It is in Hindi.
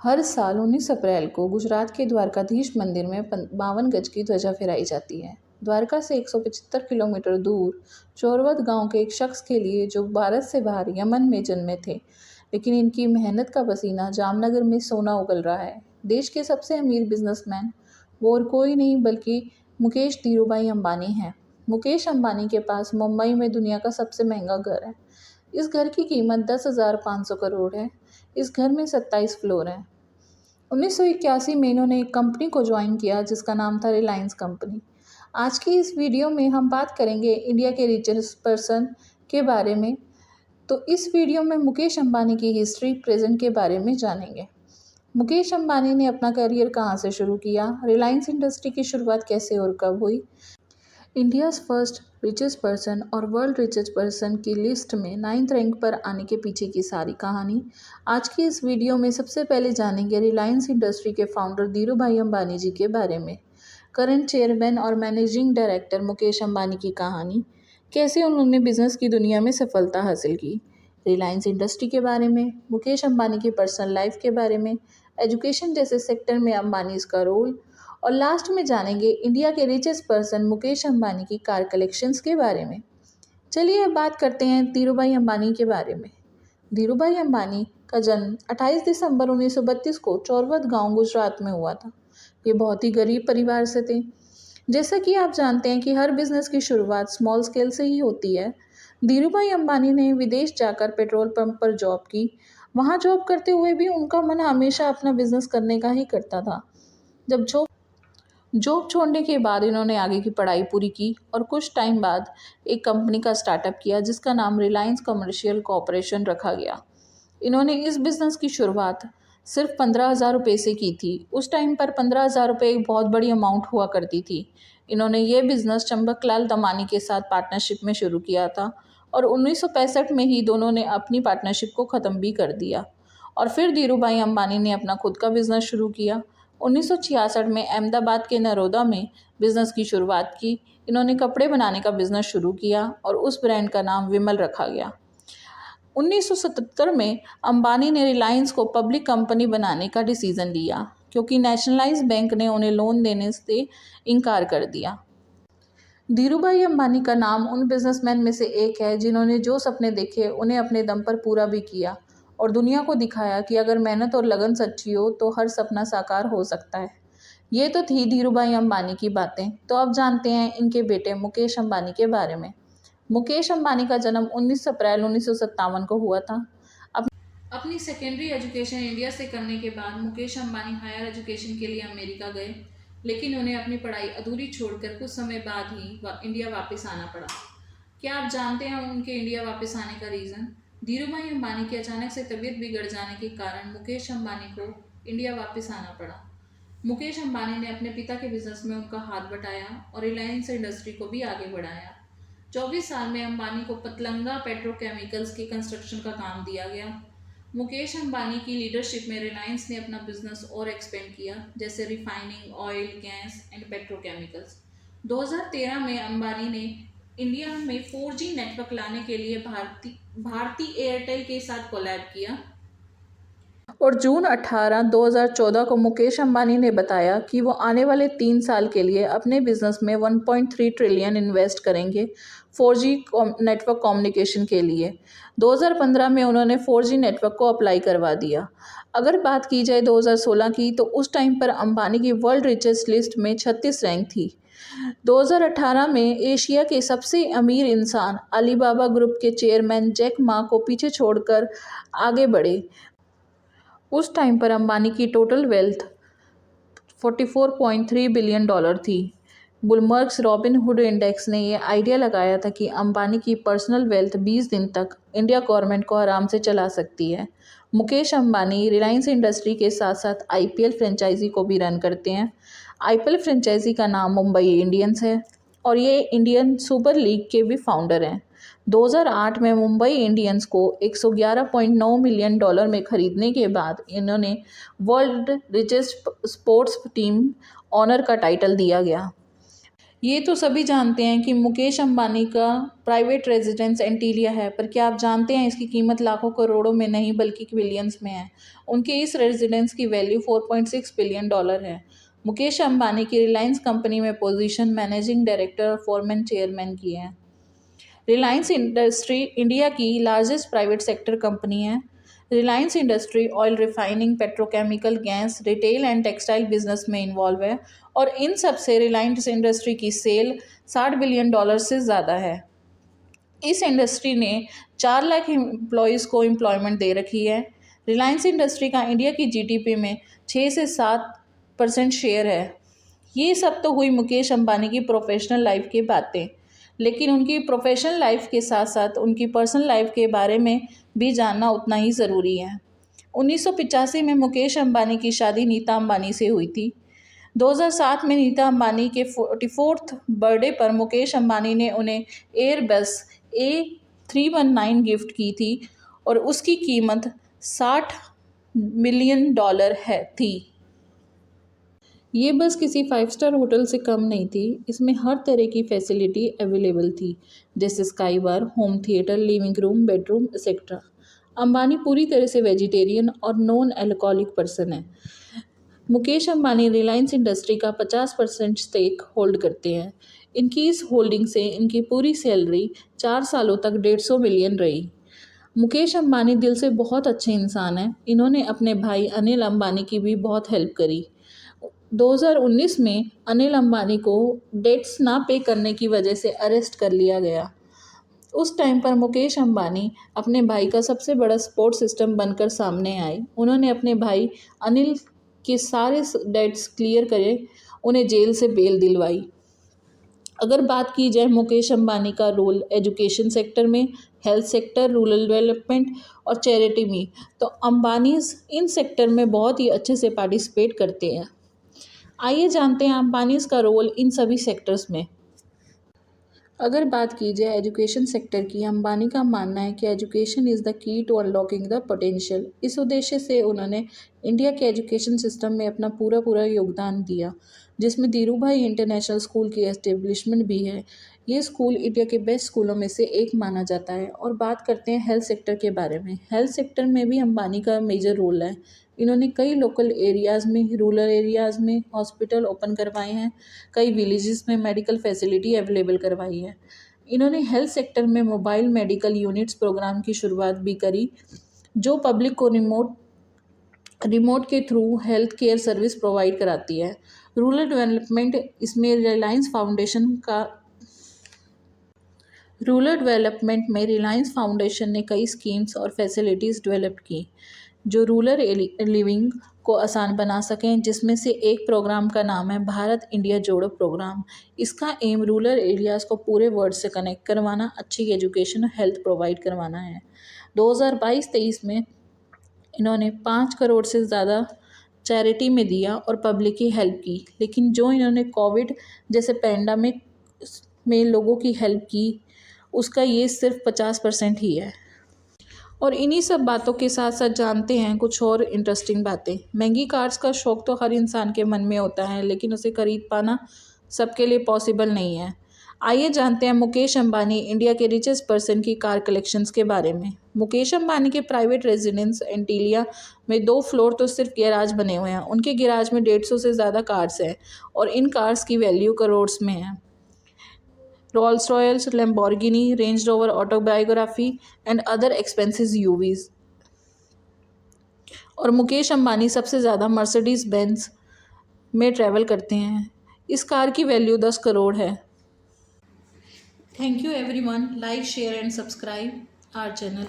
हर साल 19 अप्रैल को गुजरात के द्वारकाधीश मंदिर में 52 गज की ध्वजा फहराई जाती है। द्वारका से 175 किलोमीटर दूर चोरवद गांव के एक शख्स के लिए जो भारत से बाहर यमन में जन्मे थे, लेकिन इनकी मेहनत का पसीना जामनगर में सोना उगल रहा है। देश के सबसे अमीर बिजनेसमैन वो और कोई नहीं बल्कि मुकेश धीरूभाई अंबानी हैं। मुकेश अंबानी के पास मुंबई में दुनिया का सबसे महंगा घर है। इस घर की कीमत 10,500 करोड़ है। इस घर में 27 फ्लोर हैं। 1981 में इन्होंने एक कंपनी को ज्वाइन किया जिसका नाम था रिलायंस कंपनी। आज की इस वीडियो में हम बात करेंगे इंडिया के रिचेस्ट पर्सन के बारे में। तो इस वीडियो में मुकेश अंबानी की हिस्ट्री प्रेजेंट के बारे में जानेंगे। मुकेश अंबानी ने अपना करियर कहाँ से शुरू किया, रिलायंस इंडस्ट्री की शुरुआत कैसे और कब हुई, इंडियाज़ फर्स्ट रिचेस्ट पर्सन और वर्ल्ड रिचेस्ट पर्सन की लिस्ट में 9th रैंक पर आने के पीछे की सारी कहानी आज की इस वीडियो में। सबसे पहले जानेंगे रिलायंस इंडस्ट्री के फाउंडर धीरूभाई अंबानी जी के बारे में। करंट चेयरमैन और मैनेजिंग डायरेक्टर मुकेश अंबानी की कहानी, कैसे उन्होंने बिजनेस की दुनिया में सफलता हासिल की, रिलायंस इंडस्ट्री के बारे में, मुकेश अंबानी की पर्सनल लाइफ के बारे में, एजुकेशन जैसे सेक्टर में अंबानी का रोल, और लास्ट में जानेंगे इंडिया के रिचेस्ट पर्सन मुकेश अंबानी की कार कलेक्शंस के बारे में। चलिए अब बात करते हैं धीरूभाई अंबानी के बारे में। धीरूभाई अंबानी का जन्म 28 दिसंबर 1932 को चोरवद गांव गुजरात में हुआ था। ये बहुत ही गरीब परिवार से थे। जैसा कि आप जानते हैं कि हर बिजनेस की शुरुआत स्मॉल स्केल से ही होती है। धीरूभाई अंबानी ने विदेश जाकर पेट्रोल पंप पर जॉब की। वहाँ जॉब करते हुए भी उनका मन हमेशा अपना बिजनेस करने का ही करता था। जब जॉब छोड़ने के बाद इन्होंने आगे की पढ़ाई पूरी की और कुछ टाइम बाद एक कंपनी का स्टार्टअप किया जिसका नाम रिलायंस कमर्शियल कॉरपोरेशन रखा गया। इन्होंने इस बिज़नेस की शुरुआत सिर्फ 15,000 रुपये से की थी। उस टाइम पर 15,000 रुपये एक बहुत बड़ी अमाउंट हुआ करती थी। इन्होंने ये बिज़नेस चंबकलाल दमानी के साथ पार्टनरशिप में शुरू किया था और 1965 में ही दोनों ने अपनी पार्टनरशिप को ख़त्म भी कर दिया और फिर धीरूभाई अंबानी ने अपना खुद का बिज़नेस शुरू किया। 1966 में अहमदाबाद के नरोदा में बिज़नेस की शुरुआत की। इन्होंने कपड़े बनाने का बिज़नेस शुरू किया और उस ब्रांड का नाम विमल रखा गया। 1977 में अंबानी ने रिलायंस को पब्लिक कंपनी बनाने का डिसीज़न लिया क्योंकि नेशनलाइज्ड बैंक ने उन्हें लोन देने से इनकार कर दिया। धीरूभाई अंबानी का नाम उन बिजनेसमैन में से एक है जिन्होंने जो सपने देखे उन्हें अपने दम पर पूरा भी किया और दुनिया को दिखाया कि अगर मेहनत और लगन सच्ची हो तो हर सपना साकार हो सकता है। ये तो थी धीरूभाई अंबानी की बातें। तो अब जानते हैं इनके बेटे मुकेश अंबानी के बारे में। मुकेश अंबानी का जन्म 19 अप्रैल 1957 को हुआ था। अपनी सेकेंडरी एजुकेशन इंडिया से करने के बाद मुकेश अंबानी हायर एजुकेशन के लिए अमेरिका गए, लेकिन उन्हें अपनी पढ़ाई अधूरी छोड़कर कुछ समय बाद ही इंडिया वापस आना पड़ा। क्या आप जानते हैं उनके इंडिया वापस आने का रीज़न? धीरूभाई अंबानी की अचानक से तबीयत बिगड़ जाने के कारण मुकेश अंबानी को इंडिया वापस आना पड़ा। मुकेश अंबानी ने अपने पिता के बिजनेस में उनका हाथ बटाया और रिलायंस इंडस्ट्री को भी आगे बढ़ाया। 24 साल में अंबानी को पतलंगा पेट्रोकेमिकल्स के कंस्ट्रक्शन का काम दिया गया। मुकेश अंबानी की लीडरशिप में रिलायंस ने अपना बिजनेस और एक्सपेंड किया, जैसे refining, oil, gas and petrochemicals. 2013 में अंबानी ने इंडिया में 4G नेटवर्क लाने के लिए भारती एयरटेल के साथ कोलैब किया और जून 18, 2014 को मुकेश अंबानी ने बताया कि वो आने वाले 3 साल के लिए अपने बिजनेस में 1.3 ट्रिलियन इन्वेस्ट करेंगे 4G नेटवर्क कम्युनिकेशन के लिए। 2015 में उन्होंने 4G नेटवर्क को अप्लाई करवा दिया। अगर बात की जाए 2016 की तो उस टाइम पर अंबानी की वर्ल्ड रिचेस्ट लिस्ट में 36 रैंक थी। 2018 में एशिया के सबसे अमीर इंसान अलीबाबा ग्रुप के चेयरमैन जैक मा को पीछे छोड़कर आगे बढ़े। उस टाइम पर अंबानी की टोटल वेल्थ $44.3 बिलियन थी। बुलमर्क्स रॉबिनहुड इंडेक्स ने यह आइडिया लगाया था कि अंबानी की पर्सनल वेल्थ 20 दिन तक इंडिया गवर्नमेंट को आराम से चला सकती है। मुकेश अंबानी रिलायंस इंडस्ट्री के साथ साथ IPL फ्रेंचाइजी को भी रन करते हैं। IPL फ्रेंचाइजी का नाम मुंबई इंडियंस है और ये इंडियन सुपर लीग के भी फाउंडर हैं। 2008 में मुंबई इंडियंस को $111.9 मिलियन में खरीदने के बाद इन्होंने world richest sports team owner का टाइटल दिया गया। ये तो सभी जानते हैं कि मुकेश अंबानी का प्राइवेट रेजिडेंस एंटीलिया है, पर क्या आप जानते हैं इसकी कीमत लाखों करोड़ों में नहीं बल्कि बिलियंस में है। उनके इस रेजिडेंस की वैल्यू $4.6 बिलियन है। मुकेश अंबानी की रिलायंस कंपनी में पोजीशन मैनेजिंग डायरेक्टर और फॉर्मर चेयरमैन की है। रिलायंस इंडस्ट्री इंडिया की लार्जेस्ट प्राइवेट सेक्टर कंपनी है। Reliance industry oil refining, petrochemical, gas, retail and textile business में इन्वॉल्व है और इन सब से रिलायंस इंडस्ट्री की सेल $60 बिलियन से ज़्यादा है। इस इंडस्ट्री ने 4 लाख एम्प्लॉयज़ को एम्प्लॉयमेंट दे रखी है। रिलायंस इंडस्ट्री का इंडिया की जीडीपी में 6 से 7% शेयर है। ये सब तो हुई मुकेश अंबानी की प्रोफेशनल लाइफ की बातें, लेकिन उनकी प्रोफेशनल लाइफ के साथ साथ उनकी पर्सनल लाइफ के बारे में भी जानना उतना ही ज़रूरी है। 1985 में मुकेश अंबानी की शादी नीता अंबानी से हुई थी। 2007 में नीता अंबानी के 44th बर्थडे पर मुकेश अंबानी ने उन्हें एयरबस A319 गिफ्ट की थी और उसकी कीमत $60 मिलियन थी। ये बस किसी 5 स्टार होटल से कम नहीं थी। इसमें हर तरह की फैसिलिटी अवेलेबल थी, जैसे sky bar, home theatre, living room, bedroom etcetera. Ambani पूरी तरह से वेजिटेरियन और नॉन अल्कोहलिक पर्सन है। मुकेश अंबानी रिलायंस इंडस्ट्री का 50% स्टेक होल्ड करते हैं। इनकी इस होल्डिंग से इनकी पूरी सैलरी 4 सालों तक 150 मिलियन रही। मुकेश अंबानी दिल से बहुत अच्छे इंसान हैं। इन्होंने अपने भाई अनिल अंबानी की भी बहुत हेल्प करी। 2019 में अनिल अंबानी को डेट्स ना पे करने की वजह से अरेस्ट कर लिया गया। उस टाइम पर मुकेश अंबानी अपने भाई का सबसे बड़ा सपोर्ट सिस्टम बनकर सामने आए। उन्होंने अपने भाई अनिल के सारे डेट्स क्लियर करे, उन्हें जेल से बेल दिलवाई। अगर बात की जाए मुकेश अंबानी का रोल एजुकेशन सेक्टर में, हेल्थ सेक्टर, रूरल डेवलपमेंट और चैरिटी में, तो अंबानीज इन सेक्टर में बहुत ही अच्छे से पार्टिसिपेट करते हैं। आइए जानते हैं अंबानीज का रोल इन सभी सेक्टर्स में। अगर बात की जाए एजुकेशन सेक्टर की, अंबानी का मानना है कि education is the key to unlocking the potential. इस उद्देश्य से उन्होंने इंडिया के एजुकेशन सिस्टम में अपना पूरा योगदान दिया, जिसमें धीरूभाई इंटरनेशनल स्कूल की एस्टेब्लिशमेंट भी है। ये स्कूल इंडिया के बेस्ट स्कूलों में से एक माना जाता है। और बात करते हैं हेल्थ सेक्टर के बारे में। हेल्थ सेक्टर में भी अंबानी का मेजर रोल है। इन्होंने कई लोकल एरियाज़ में, रूरल एरियाज़ में हॉस्पिटल ओपन करवाए हैं, कई विलेजेस में मेडिकल फैसिलिटी अवेलेबल करवाई है। इन्होंने हेल्थ सेक्टर में मोबाइल मेडिकल यूनिट्स प्रोग्राम की शुरुआत भी करी, जो पब्लिक को रिमोट के through health care service provide कराती है। रूरल डेवलपमेंट, इसमें रूरल डेवलपमेंट में रिलायंस फाउंडेशन ने कई स्कीम्स और फैसिलिटीज़ डेवलप की जो रूरल लिविंग को आसान बना सकें, जिसमें से एक प्रोग्राम का नाम है भारत इंडिया जोड़ो प्रोग्राम। इसका एम रूरल एरियाज़ को पूरे वर्ल्ड से कनेक्ट करवाना, अच्छी एजुकेशन और हेल्थ प्रोवाइड करवाना है। 2022-23 में इन्होंने 5 करोड़ से ज़्यादा चैरिटी में दिया और पब्लिक की हेल्प की, लेकिन जो इन्होंने कोविड जैसे पैंडेमिक में लोगों की हेल्प की, उसका ये सिर्फ 50% ही है। और इन्हीं सब बातों के साथ साथ जानते हैं कुछ और इंटरेस्टिंग बातें। महंगी कार्स का शौक़ तो हर इंसान के मन में होता है, लेकिन उसे खरीद पाना सबके लिए पॉसिबल नहीं है। आइए जानते हैं मुकेश अंबानी, इंडिया के रिचेस्ट पर्सन की कार कलेक्शंस के बारे में। मुकेश अंबानी के प्राइवेट रेजिडेंस एंटीलिया में 2 फ्लोर तो सिर्फ गैराज बने हुए हैं। उनके गैराज में 150 से ज़्यादा कार्स हैं और इन कार्स की वैल्यू करोड़्स में है। Rolls Royce, Lamborghini, Range Rover autobiography and other expensive UVs. और मुकेश अंबानी सबसे ज़्यादा मर्सिडीज बेंज में ट्रैवल करते हैं। इस कार की वैल्यू 10 करोड़ है। Thank you everyone, like, share and subscribe our channel.